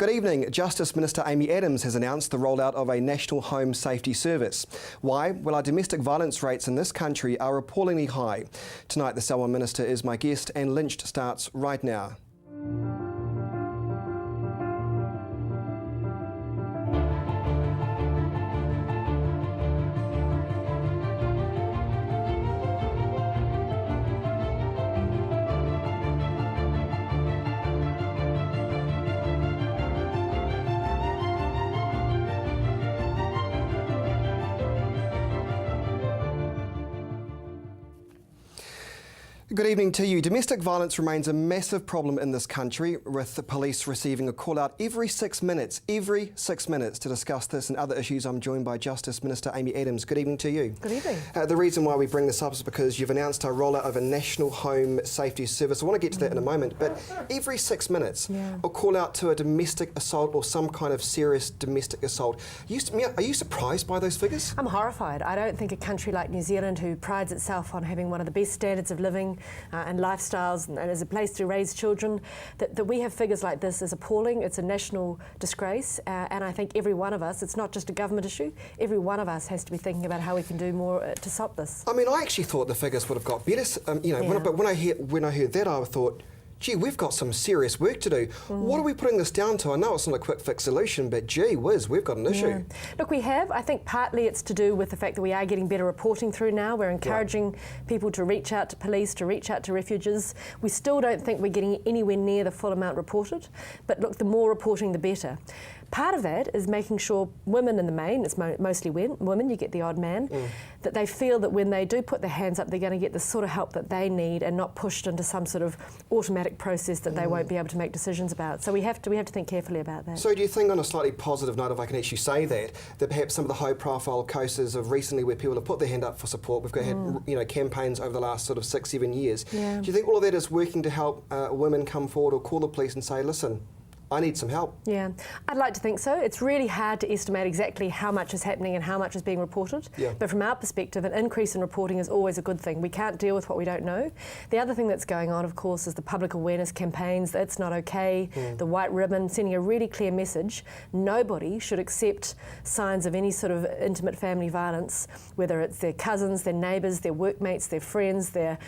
Good evening. Justice Minister Amy Adams has announced the rollout of a National Home Safety Service. Why? Well, our domestic violence rates in this country are appallingly high. Tonight, the Salwa Minister is my guest, and Lynched starts right now. Good evening to you. Domestic violence remains a massive problem in this country, with the police receiving a call out every 6 minutes. To discuss this and other issues, I'm joined by Justice Minister Amy Adams. Good evening to you. Good evening. The reason why we bring this up is because you've announced a rollout of a National Home Safety Service. I want to get to that in a moment, but every 6 minutes, a call out to a domestic assault or some kind of serious domestic assault. Are you surprised by those figures? I'm horrified. I don't think a country like New Zealand, who prides itself on having one of the best standards of living and lifestyles and as a place to raise children, that we have figures like this is appalling. It's a national disgrace, and I think every one of us, it's not just a government issue, every one of us has to be thinking about how we can do more to stop this. I mean, I actually thought the figures would have got better. But when I heard that, I thought, gee, we've got some serious work to do. What are we putting this down to? I know it's not a quick fix solution, but gee whiz, we've got an issue. Look, we have. I think partly it's to do with the fact that we are getting better reporting through now. We're encouraging people to reach out to police, to reach out to refuges. We still don't think we're getting anywhere near the full amount reported, but look, the more reporting, the better. Part of that is making sure women in the main, it's mostly women, you get the odd man, that they feel that when they do put their hands up, they're going to get the sort of help that they need and not pushed into some sort of automatic process that they won't be able to make decisions about. So we have to think carefully about that. So do you think, on a slightly positive note, if I can actually say that perhaps some of the high-profile cases of recently where people have put their hand up for support, we've had campaigns over the last sort of 6-7 years. Do you think all of that is working to help women come forward or call the police and say, listen, I need some help? Yeah, I'd like to think so. It's really hard to estimate exactly how much is happening and how much is being reported. But from our perspective, an increase in reporting is always a good thing. We can't deal with what we don't know. The other thing that's going on, of course, is the public awareness campaigns. It's not okay. The white ribbon, sending a really clear message. Nobody should accept signs of any sort of intimate family violence, whether it's their cousins, their neighbours, their workmates, their friends, their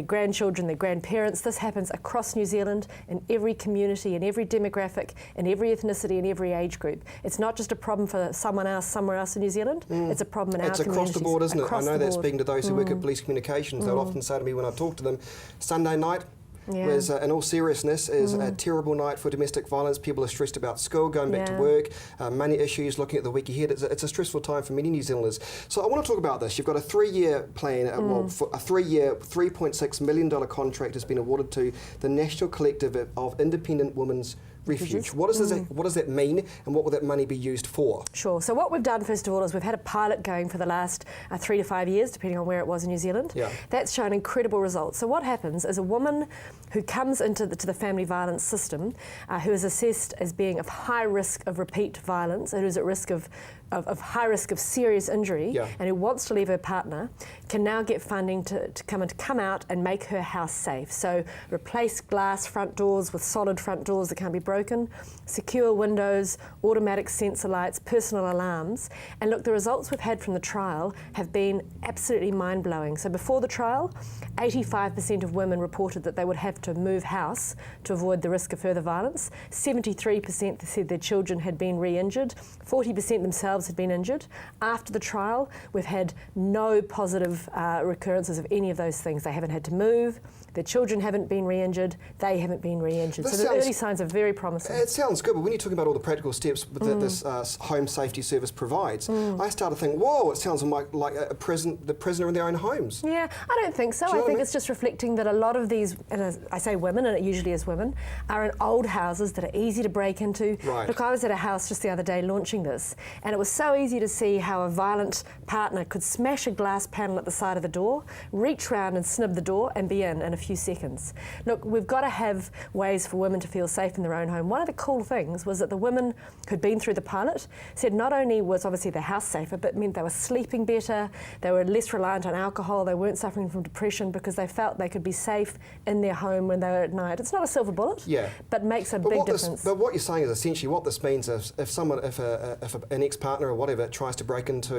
grandchildren, their grandparents. This happens across New Zealand, in every community, in every demographic, in every ethnicity, in every age group. It's not just a problem for someone else somewhere else in New Zealand, it's a problem in our communities. It's across the board, isn't it? I know that speaking to those who work at police communications, they'll often say to me when I talk to them, Sunday night was, in all seriousness, is a terrible night for domestic violence. People are stressed about school, going back to work, money issues, looking at the week ahead. It's a stressful time for many New Zealanders. So I want to talk about this. You've got a 3-year plan, for a 3-year, $3.6 million contract has been awarded to the National Collective of Independent Women's Refuge. What does that mean, and what will that money be used for? Sure. So what we've done, first of all, is we've had a pilot going for the last 3 to 5 years, depending on where it was in New Zealand. That's shown incredible results. So what happens is a woman who comes into the family violence system, who is assessed as being of high risk of repeat violence, and who's at risk of high risk of serious injury, and who wants to leave her partner, can now get funding to come out and make her house safe. So replace glass front doors with solid front doors that can't be broken, secure windows, automatic sensor lights, personal alarms. And look, the results we've had from the trial have been absolutely mind-blowing. So before the trial, 85% of women reported that they would have to move house to avoid the risk of further violence. 73% said their children had been re-injured. 40% themselves had been injured. After the trial, we've had no positive recurrences of any of those things. They haven't had to move, their children haven't been re-injured, they haven't been re-injured. So the early signs are very promising. It sounds good, but when you're talking about all the practical steps that this home safety service provides, I started to think, whoa, it sounds like the prisoner in their own homes. Yeah, I don't think so. I think it's just reflecting that a lot of these, and I say women, and it usually is women, are in old houses that are easy to break into. Look, I was at a house just the other day launching this, and it was was so easy to see how a violent partner could smash a glass panel at the side of the door, reach round and snib the door and be in a few seconds. Look, we've got to have ways for women to feel safe in their own home. One of the cool things was that the women who'd been through the pilot said not only was obviously their house safer, but it meant they were sleeping better, they were less reliant on alcohol, they weren't suffering from depression because they felt they could be safe in their home when they were at night. It's not a silver bullet, but makes a big difference. But what you're saying is essentially what this means is if an ex-partner or whatever tries to break into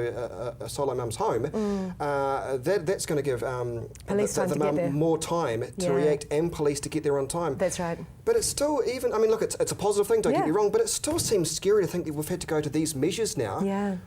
a solo mum's home, that's going to give the mum more time to react and police to get there on time. That's right. But it's still look, it's a positive thing, don't get me wrong, but it still seems scary to think that we've had to go to these measures now. Yeah.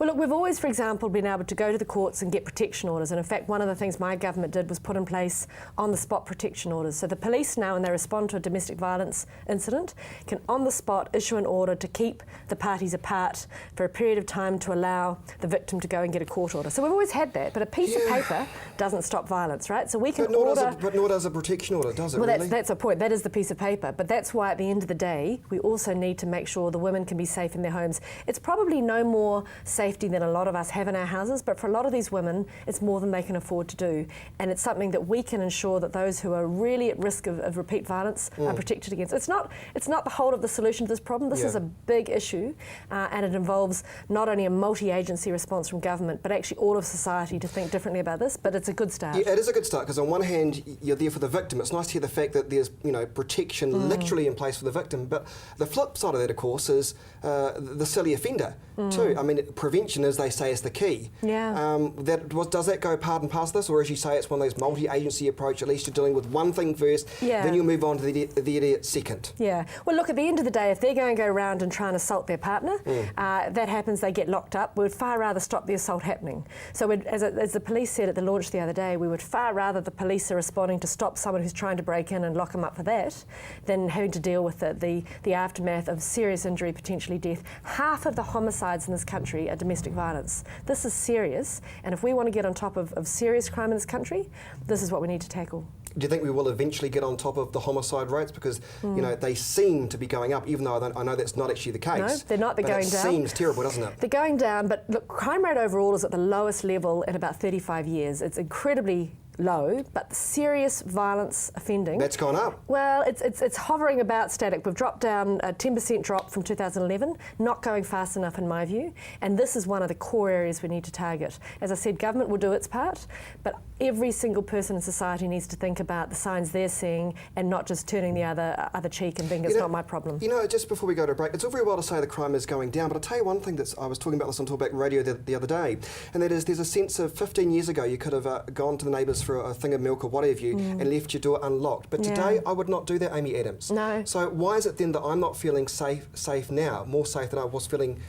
Well, look, we've always, for example, been able to go to the courts and get protection orders. And in fact, one of the things my government did was put in place on-the-spot protection orders. So the police now, when they respond to a domestic violence incident, can on-the-spot issue an order to keep the parties apart for a period of time to allow the victim to go and get a court order. So we've always had that, but a piece of paper doesn't stop violence, right? So we can but nor does a protection order, does it? Well, really? that's a point. That is the piece of paper. But that's why at the end of the day, we also need to make sure the women can be safe in their homes. It's probably no more safety than a lot of us have in our houses, but for a lot of these women, it's more than they can afford to do. And it's something that we can ensure that those who are really at risk of repeat violence are protected against. It's not the whole of the solution to this problem. This is a big issue, and it involves not only a multi-agency response from government, but actually all of society to think differently about this. But it's a good start. Yeah, it is a good start, because on one hand, you're there for the victim. It's nice to hear the fact that there's protection literally in place for the victim. But the flip side of that, of course, is the silly offender too. I mean, prevention, as they say, is the key. Yeah. Does that go part and parcel this, or as you say, it's one of those multi-agency approach? At least you're dealing with one thing first, then you'll move on to the idiot second. Yeah. Well, look, at the end of the day, if they're going to go around and try and assault their partner, that happens, they get locked up. We'd far rather stop the assault happening. So, as the police said at the launch the other day, we would far rather the police are responding to stop someone who's trying to break in and lock them up for that, than having to deal with the aftermath of serious injury, potentially death. Half of the homicides in this country are domestic violence. This is serious, and if we want to get on top of serious crime in this country, this is what we need to tackle. Do you think we will eventually get on top of the homicide rates? Because they seem to be going up, even though I know that's not actually the case. No, they're not. They're going down. It seems terrible, doesn't it? They're going down, but look, crime rate overall is at the lowest level in about 35 years. It's incredibly low, but serious violence offending, that's gone up. Well, it's hovering about static. We've dropped down a 10% drop from 2011, not going fast enough in my view, and this is one of the core areas we need to target. As I said, government will do its part, but every single person in society needs to think about the signs they're seeing and not just turning the other cheek and think it's not my problem. Just before we go to break, it's all very well to say the crime is going down, but I'll tell you one thing that I was talking about this on Talkback Radio the other day, and that is there's a sense of 15 years ago you could have gone to the neighbours for a thing of milk or whatever and left your door unlocked. But today I would not do that, Amy Adams. No. So why is it then that I'm not feeling safe now, more safe than I was feeling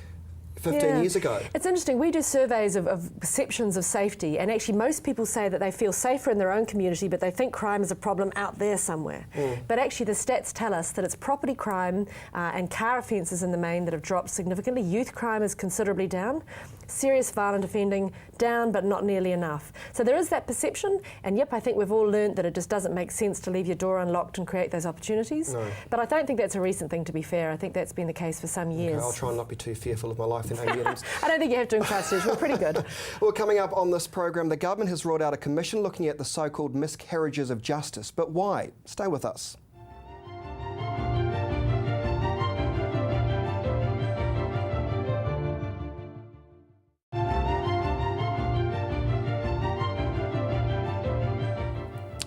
15 years ago? It's interesting. We do surveys of perceptions of safety, and actually most people say that they feel safer in their own community, but they think crime is a problem out there somewhere. But actually the stats tell us that it's property crime and car offences in the main that have dropped significantly. Youth crime is considerably down. Serious violent offending down, but not nearly enough. So there is that perception, and I think we've all learned that it just doesn't make sense to leave your door unlocked and create those opportunities. No. But I don't think that's a recent thing, to be fair. I think that's been the case for some years. Okay, I'll try and not be too fearful of my life then, Amy Adams. I don't think you have to entrust us. We're pretty good. Well, coming up on this program, the government has rolled out a commission looking at the so-called miscarriages of justice. But why? Stay with us.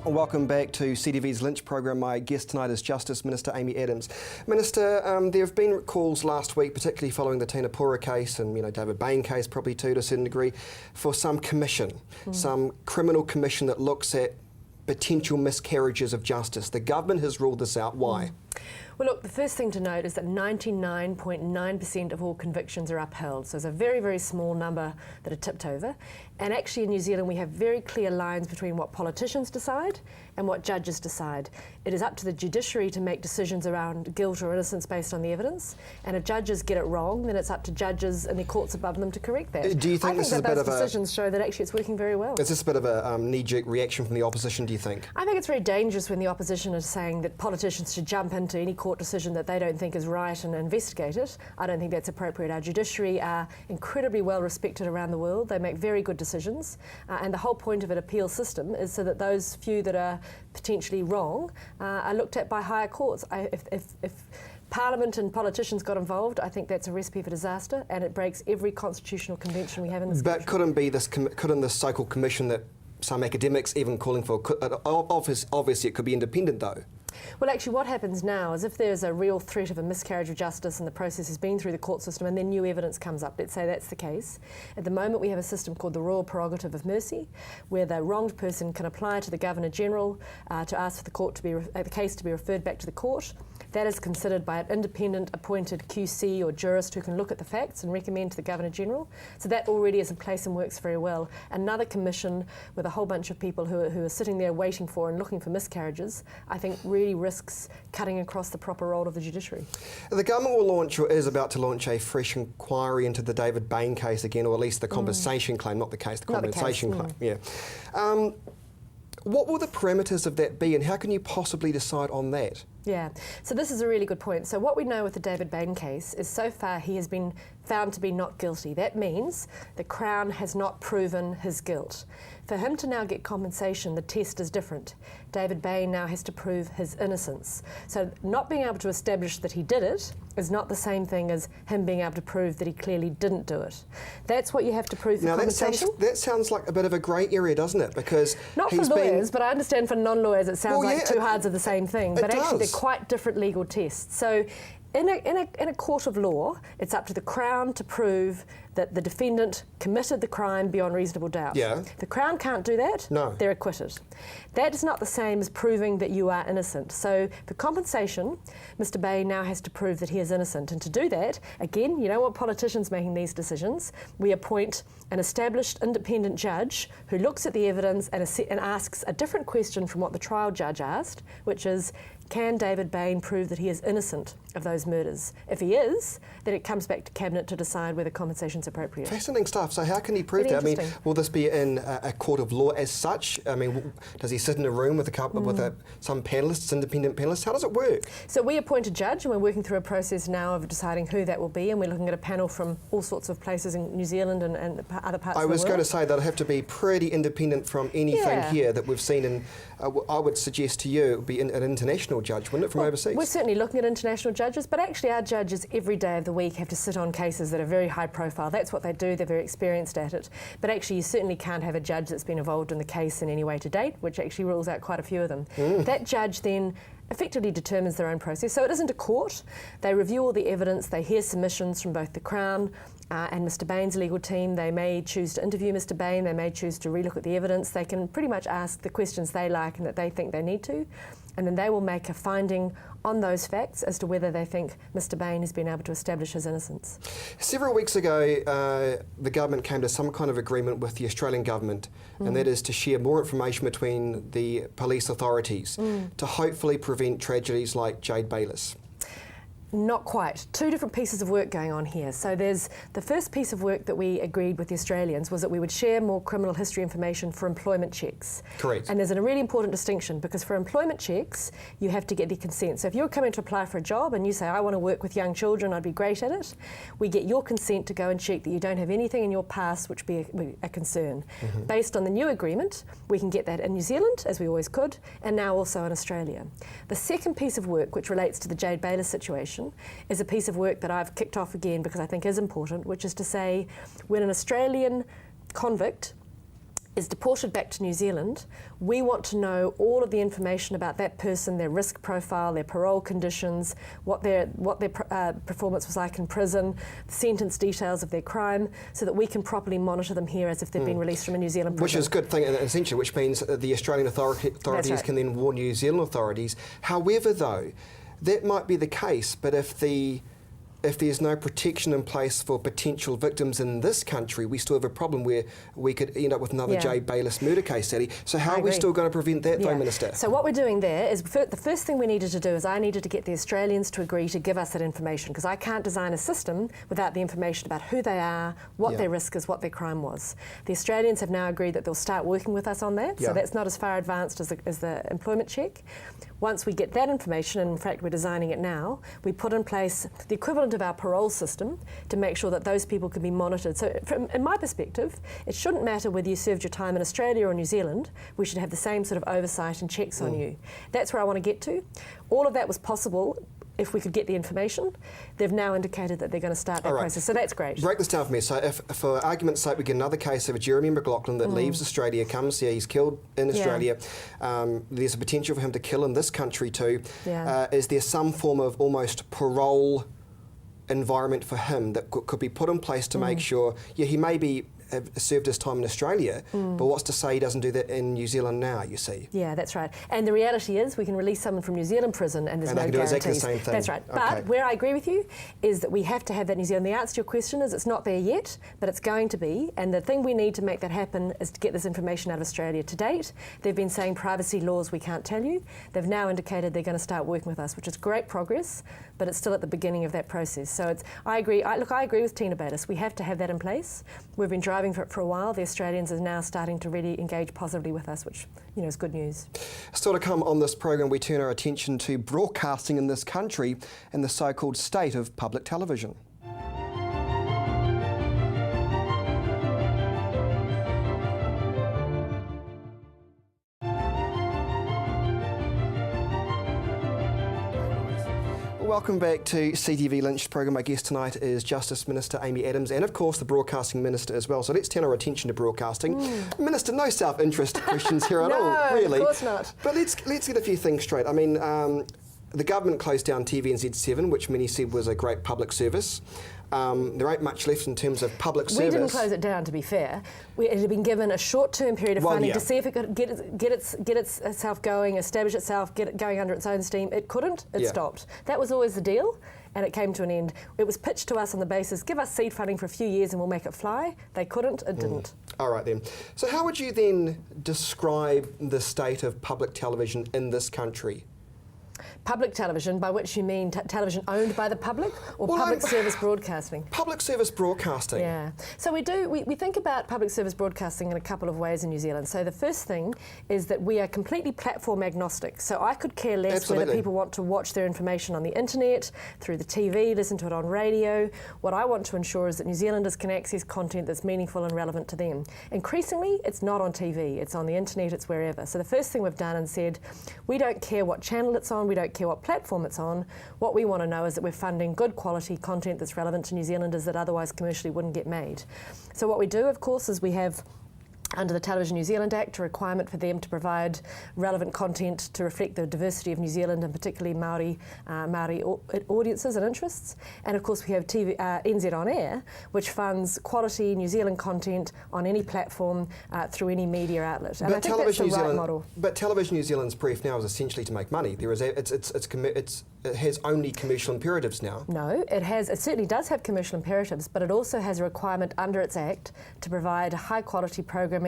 Welcome back to CTV's Lynched program. My guest tonight is Justice Minister Amy Adams. Minister, there have been calls last week, particularly following the Tina Pura case and David Bain case probably too to a certain degree, for some commission, some criminal commission that looks at potential miscarriages of justice. The government has ruled this out. Why? Well, look, the first thing to note is that 99.9% of all convictions are upheld. So it's a very, very small number that are tipped over. And actually in New Zealand we have very clear lines between what politicians decide and what judges decide. It is up to the judiciary to make decisions around guilt or innocence based on the evidence. And if judges get it wrong, then it's up to judges and the courts above them to correct that. Do you think this is a bit of a... decisions show that actually it's working very well. Is this a bit of a knee-jerk reaction from the opposition, do you think? I think it's very dangerous when the opposition is saying that politicians should jump into any court decision that they don't think is right and investigate it. I don't think that's appropriate. Our judiciary are incredibly well respected around the world. They make very good decisions, and the whole point of an appeal system is so that those few that are potentially wrong are looked at by higher courts. If Parliament and politicians got involved, I think that's a recipe for disaster, and it breaks every constitutional convention we have in this country. But couldn't this so-called commission that some academics even calling for, obviously it could be independent though? Well, actually what happens now is if there's a real threat of a miscarriage of justice and the process has been through the court system and then new evidence comes up, let's say that's the case. At the moment we have a system called the Royal Prerogative of Mercy, where the wronged person can apply to the Governor-General to ask for the case to be referred back to the court. That is considered by an independent appointed QC or jurist who can look at the facts and recommend to the Governor-General. So that already is in place and works very well. Another commission with a whole bunch of people who are sitting there waiting for and looking for miscarriages, I think really risks cutting across the proper role of the judiciary. The government will launch, or is about to launch, a fresh inquiry into the David Bain case again, or at least the compensation claim, not the case, the compensation claim. Yeah. What will the parameters of that be, and how can you possibly decide on that? Yeah, so this is a really good point. So what we know with the David Bain case is so far he has been found to be not guilty. That means the Crown has not proven his guilt. For him to now get compensation, the test is different. David Bain now has to prove his innocence. So not being able to establish that he did it is not the same thing as him being able to prove that he clearly didn't do it. That's what you have to prove for compensation. That sounds like a bit of a grey area, doesn't it? Because not for lawyers, but I understand for non-lawyers it sounds like two halves of the same thing. But actually they're quite different legal tests. So in a court of law, it's up to the Crown to prove that the defendant committed the crime beyond reasonable doubt. Yeah. The Crown can't do that. No. They're acquitted. That is not the same as proving that you are innocent. So for compensation, Mr. Bain now has to prove that he is innocent. And to do that, again, you don't want politicians making these decisions. We appoint an established independent judge who looks at the evidence and asks a different question from what the trial judge asked, which is, can David Bain prove that he is innocent of those murders? If he is, then it comes back to Cabinet to decide whether compensation is appropriate. Fascinating stuff. So how can he prove that? I mean, will this be in a court of law as such? I mean, does he sit in a room with some panellists, independent panellists? How does it work? So we appoint a judge, and we're working through a process now of deciding who that will be, and we're looking at a panel from all sorts of places in New Zealand and other parts of the world. I was going to say they'll have to be pretty independent from anything here that we've seen in, I would suggest to you, it would be an international judge, wouldn't it, from overseas? We're certainly looking at international judges, but actually our judges every day of the week have to sit on cases that are very high profile. That's what they do, they're very experienced at it. But actually you certainly can't have a judge that's been involved in the case in any way to date, which actually rules out quite a few of them. That judge then effectively determines their own process. So it isn't a court. They review all the evidence, they hear submissions from both the Crown and Mr. Bain's legal team. They may choose to interview Mr. Bain, they may choose to relook at the evidence. They can pretty much ask the questions they like and that they think they need to, and then they will make a finding on those facts as to whether they think Mr. Bain has been able to establish his innocence. Several weeks ago, the government came to some kind of agreement with the Australian government, and that is to share more information between the police authorities to hopefully prevent tragedies like Jade Bayliss. Not quite. Two different pieces of work going on here. So there's the first piece of work that we agreed with the Australians was that we would share more criminal history information for employment checks. Correct. And there's a really important distinction because for employment checks, you have to get their consent. So if you're coming to apply for a job and you say, I want to work with young children, I'd be great at it, we get your consent to go and check that you don't have anything in your past which would be a concern. Based on the new agreement, we can get that in New Zealand, as we always could, and now also in Australia. The second piece of work, which relates to the Jade Bayliss situation, is a piece of work that I've kicked off again because I think is important, which is to say when an Australian convict is deported back to New Zealand, we want to know all of the information about that person, their risk profile, their parole conditions, what their performance was like in prison, the sentence details of their crime, so that we can properly monitor them here as if they've been released from a New Zealand prison. Which is a good thing, essentially, which means the Australian authorities can then warn New Zealand authorities. However, though, that might be the case, but if the if there's no protection in place for potential victims in this country, we still have a problem where we could end up with another Jay Bayliss murder case, Sally. So how are we still going to prevent that, though, Minister? So what we're doing there is, the first thing we needed to do is I needed to get the Australians to agree to give us that information, because I can't design a system without the information about who they are, what their risk is, what their crime was. The Australians have now agreed that they'll start working with us on that, so that's not as far advanced as the employment check. Once we get that information, and in fact we're designing it now, we put in place the equivalent of our parole system to make sure that those people can be monitored. So in my perspective, it shouldn't matter whether you served your time in Australia or New Zealand, we should have the same sort of oversight and checks on you. That's where I want to get to. All of that was possible if we could get the information. They've now indicated that they're going to start that process, so that's great. Break this down for me. So if, for argument's sake, we get another case of a Jeremy McLaughlin that leaves Australia, comes here, he's killed in Australia, there's a potential for him to kill in this country too. Is there some form of almost parole environment for him that could be put in place to make sure, he may be served his time in Australia, but what's to say he doesn't do that in New Zealand now, you see? Yeah, that's right. And the reality is we can release someone from New Zealand prison and there's no guarantees. Exactly the same thing. That's right. But where I agree with you is that we have to have that in New Zealand. The answer to your question is it's not there yet, but it's going to be. And the thing we need to make that happen is to get this information out of Australia. To date, they've been saying privacy laws we can't tell you. They've now indicated they're going to start working with us, which is great progress, but it's still at the beginning of that process. So I agree. I agree with Tina Bayliss. We have to have that in place. We've been driving for it for a while. The Australians are now starting to really engage positively with us, which is good news. Still to come on this program, we turn our attention to broadcasting in this country and the so-called state of public television. Welcome back to CTV Lynched program. My guest tonight is Justice Minister Amy Adams and, of course, the Broadcasting Minister as well. So let's turn our attention to broadcasting. Minister, no self-interest questions here at all, really. No, of course not. But let's get a few things straight. I mean, the government closed down TVNZ7, which many said was a great public service. There ain't much left in terms of public service. We didn't close it down, to be fair. It had been given a short-term period of funding to see if it could get itself going, establish itself, get it going under its own steam. It couldn't. It stopped. That was always the deal, and it came to an end. It was pitched to us on the basis, give us seed funding for a few years and we'll make it fly. They couldn't. It didn't. All right, then. So how would you then describe the state of public television in this country? Public television, by which you mean television owned by the public, or public service broadcasting? Public service broadcasting. Yeah. So we think about public service broadcasting in a couple of ways in New Zealand. So the first thing is that we are completely platform agnostic. So I could care less whether people want to watch their information on the internet, through the TV, listen to it on radio. What I want to ensure is that New Zealanders can access content that's meaningful and relevant to them. Increasingly, it's not on TV, it's on the internet, it's wherever. So the first thing we've done and said, we don't care what channel it's on, we don't care what platform it's on. What we want to know is that we're funding good quality content that's relevant to New Zealanders that otherwise commercially wouldn't get made. So what we do, of course, is we have, under the Television New Zealand Act, a requirement for them to provide relevant content to reflect the diversity of New Zealand and particularly Māori audiences and interests. And of course we have NZ On Air, which funds quality New Zealand content on any platform through any media outlet. And I think that's the right model. But Television New Zealand's brief now is essentially to make money. It has only commercial imperatives now. No, it certainly does have commercial imperatives, but it also has a requirement under its Act to provide high quality programming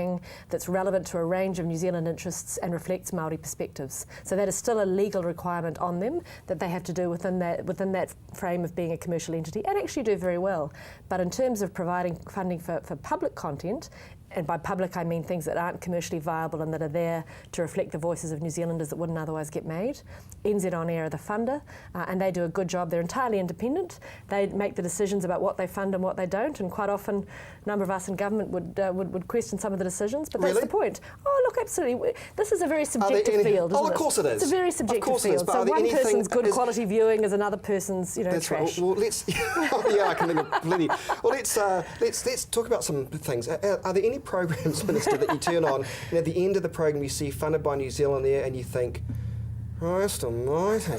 that's relevant to a range of New Zealand interests and reflects Māori perspectives. So that is still a legal requirement on them that they have to do within that frame of being a commercial entity, and actually do very well. But in terms of providing funding for public content, and by public I mean things that aren't commercially viable and that are there to reflect the voices of New Zealanders that wouldn't otherwise get made. NZ On Air are the funder, and they do a good job. They're entirely independent. They make the decisions about what they fund and what they don't, and quite often a number of us in government would question some of the decisions, but that's the point. Oh look, absolutely. This is a very subjective field, isn't it? Of course it is. It's a very subjective field. So one person's good quality viewing is another person's, trash. Right. Well, let's. I can think of plenty. Well, let's talk about some things. Are there any programs, Minister, that you turn on and at the end of the program you see funded by New Zealand Air and you think, Christ almighty.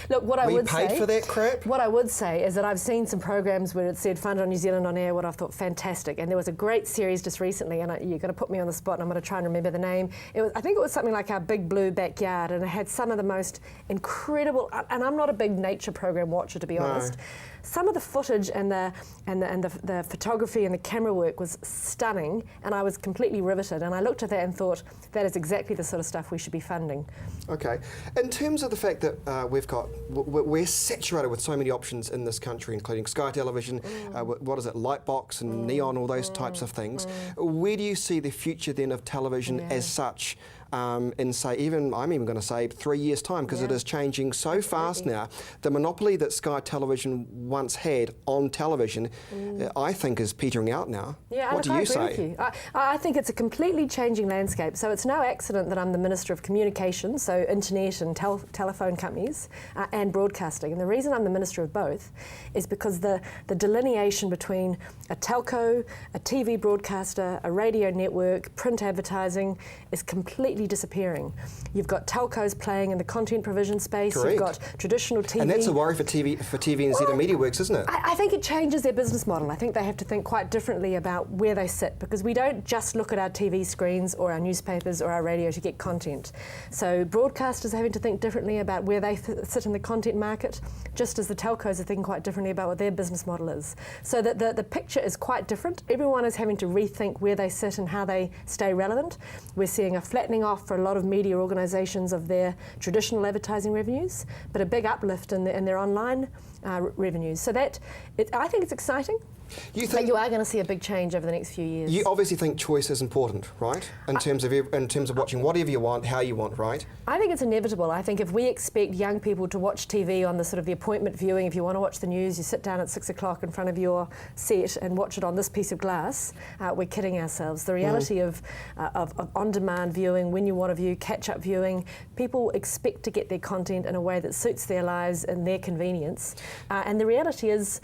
Look, what I would say... We paid for that crap? What I would say is that I've seen some programs where it said Funded on New Zealand on air, what I thought fantastic. And there was a great series just recently, and you're going to put me on the spot and I'm going to try and remember the name. I think it was something like Our Big Blue Backyard, and it had some of the most incredible, and I'm not a big nature program watcher, to be honest. Some of the footage and the photography and the camera work was stunning, and I was completely riveted. And I looked at that and thought, that is exactly the sort of stuff we should be funding. Okay. In terms of the fact that we're saturated with so many options in this country, including Sky Television, what is it, Lightbox and Neon, all those types of things. Where do you see the future then of television as such? In say, I'm even going to say 3 years' time, because it is changing so fast now. The monopoly that Sky Television once had on television, I think, is petering out now. Yeah, what do you say? I think it's a completely changing landscape. So it's no accident that I'm the Minister of Communications, so internet and telephone companies and broadcasting. And the reason I'm the Minister of both is because the delineation between a telco, a TV broadcaster, a radio network, print advertising is completely disappearing. You've got telcos playing in the content provision space. Correct. You've got traditional TV. And that's a worry for TV and Z and MediaWorks, isn't it? I think it changes their business model. I think they have to think quite differently about where they sit, because we don't just look at our TV screens or our newspapers or our radio to get content. So broadcasters are having to think differently about where they sit in the content market, just as the telcos are thinking quite differently about what their business model is. So that the picture is quite different. Everyone is having to rethink where they sit and how they stay relevant. We're seeing a flattening off for a lot of media organisations of their traditional advertising revenues, but a big uplift in their online revenues. So I think it's exciting. You think you are going to see a big change over the next few years. You obviously think choice is important, right? In terms of watching whatever you want, how you want, right? I think it's inevitable. I think if we expect young people to watch TV on the sort of the appointment viewing, if you want to watch the news, you sit down at 6 o'clock in front of your set and watch it on this piece of glass, we're kidding ourselves. The reality of on-demand viewing, when you want to view, catch-up viewing, people expect to get their content in a way that suits their lives and their convenience. And the reality is,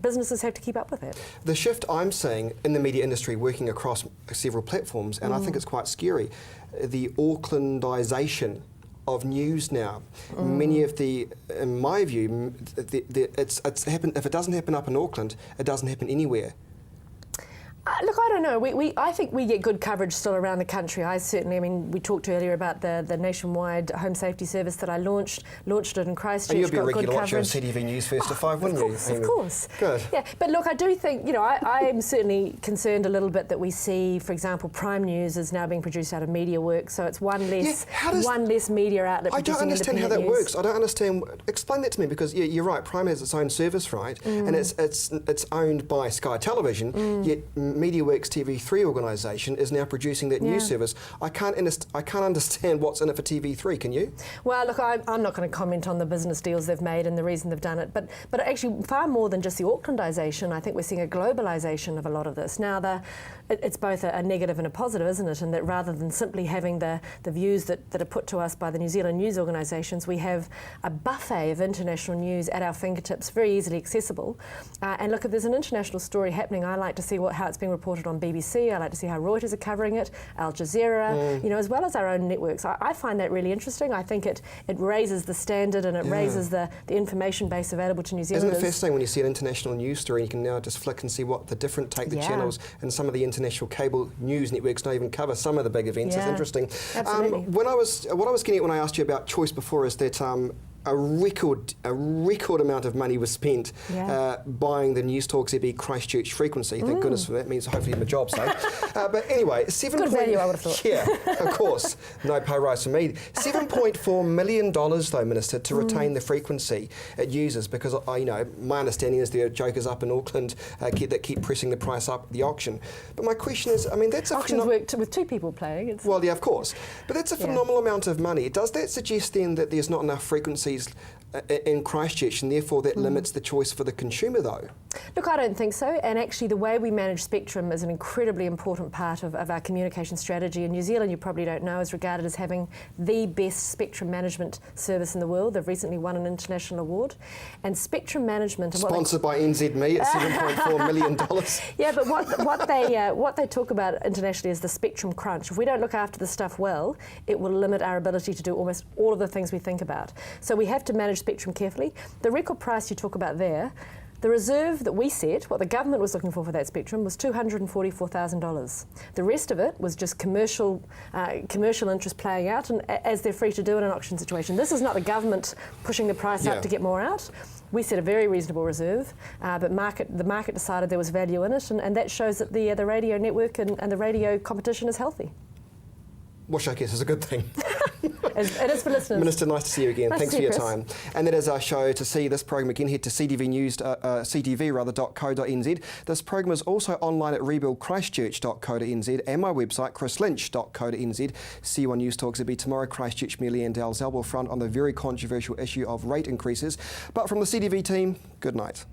businesses have to keep up with it. The shift I'm seeing in the media industry, working across several platforms, and I think it's quite scary, the Aucklandisation of news now. Many of in my view, it's happened. If it doesn't happen up in Auckland, it doesn't happen anywhere. Look, I don't know. I think we get good coverage still around the country. We talked earlier about the nationwide home safety service that I launched it in Christchurch. And you'll be a regular watcher of CTV News First to 5, wouldn't you? Of course. Good. Yeah, but look, I do think, I'm certainly concerned a little bit that we see, for example, Prime News is now being produced out of MediaWorks, so it's one less media outlet. I don't understand how that works. I don't understand. Explain that to me, because you're right. Prime has its own service, right? And it's owned by Sky Television. Yet MediaWorks TV3 organisation is now producing that news service. I can't understand what's in it for TV3, can you? Well, look, I'm not going to comment on the business deals they've made and the reason they've done it, but actually far more than just the Aucklandisation, I think we're seeing a globalisation of a lot of this. Now, it's both a negative and a positive, isn't it? And that rather than simply having the views that are put to us by the New Zealand news organisations, we have a buffet of international news at our fingertips, very easily accessible. And look, if there's an international story happening, I like to see how it's being reported on BBC. I like to see how Reuters are covering it, Al Jazeera, as well as our own networks. I find that really interesting. I think it raises the standard and it raises the information base available to New Zealanders. Isn't it fascinating when you see an international news story, you can now just flick and see what the different channels, and some of the international cable news networks don't even cover some of the big events. It's interesting. Absolutely. What I was getting at when I asked you about choice before is that a record amount of money was spent buying the News Talk ZB Christchurch frequency. Thank goodness for that. Means hopefully my job's safe. But anyway, good value, I would have thought. Yeah, of course. No pay rise for me. $7.4 million, though, Minister, to retain the frequency it uses, because my understanding is there are jokers up in Auckland that keep pressing the price up at the auction. But my question is, that's a auctions work with two people playing. Well, yeah, of course. But that's a phenomenal amount of money. Does that suggest then that there's not enough frequencies in Christchurch, and therefore that limits the choice for the consumer, though? Look, I don't think so. And actually, the way we manage spectrum is an incredibly important part of our communication strategy. In New Zealand, you probably don't know, is regarded as having the best spectrum management service in the world. They've recently won an international award. And spectrum management... Sponsored by NZME at $7.4 million. Yeah, but what they talk about internationally is the spectrum crunch. If we don't look after the stuff well, it will limit our ability to do almost all of the things we think about. So we have to manage spectrum carefully. The record price you talk about there, the reserve that we set, what the government was looking for that spectrum, was $244,000. The rest of it was just commercial interest playing out, and as they're free to do in an auction situation. This is not the government pushing the price up to get more out. We set a very reasonable reserve, but the market decided there was value in it, and that shows that the radio network and the radio competition is healthy. Which I guess is a good thing. It is for listeners. Minister, nice to see you again. Nice Thanks to see for your Chris. time. And that is our show. To see this program again, head to ctv.co.nz. This program is also online at rebuildchristchurch.co.nz and my website, chrislynch.co.nz. See you on News Talk ZB tomorrow. Christchurch, Mealy and Dalzell will front on the very controversial issue of rate increases. But from the CTV team, good night.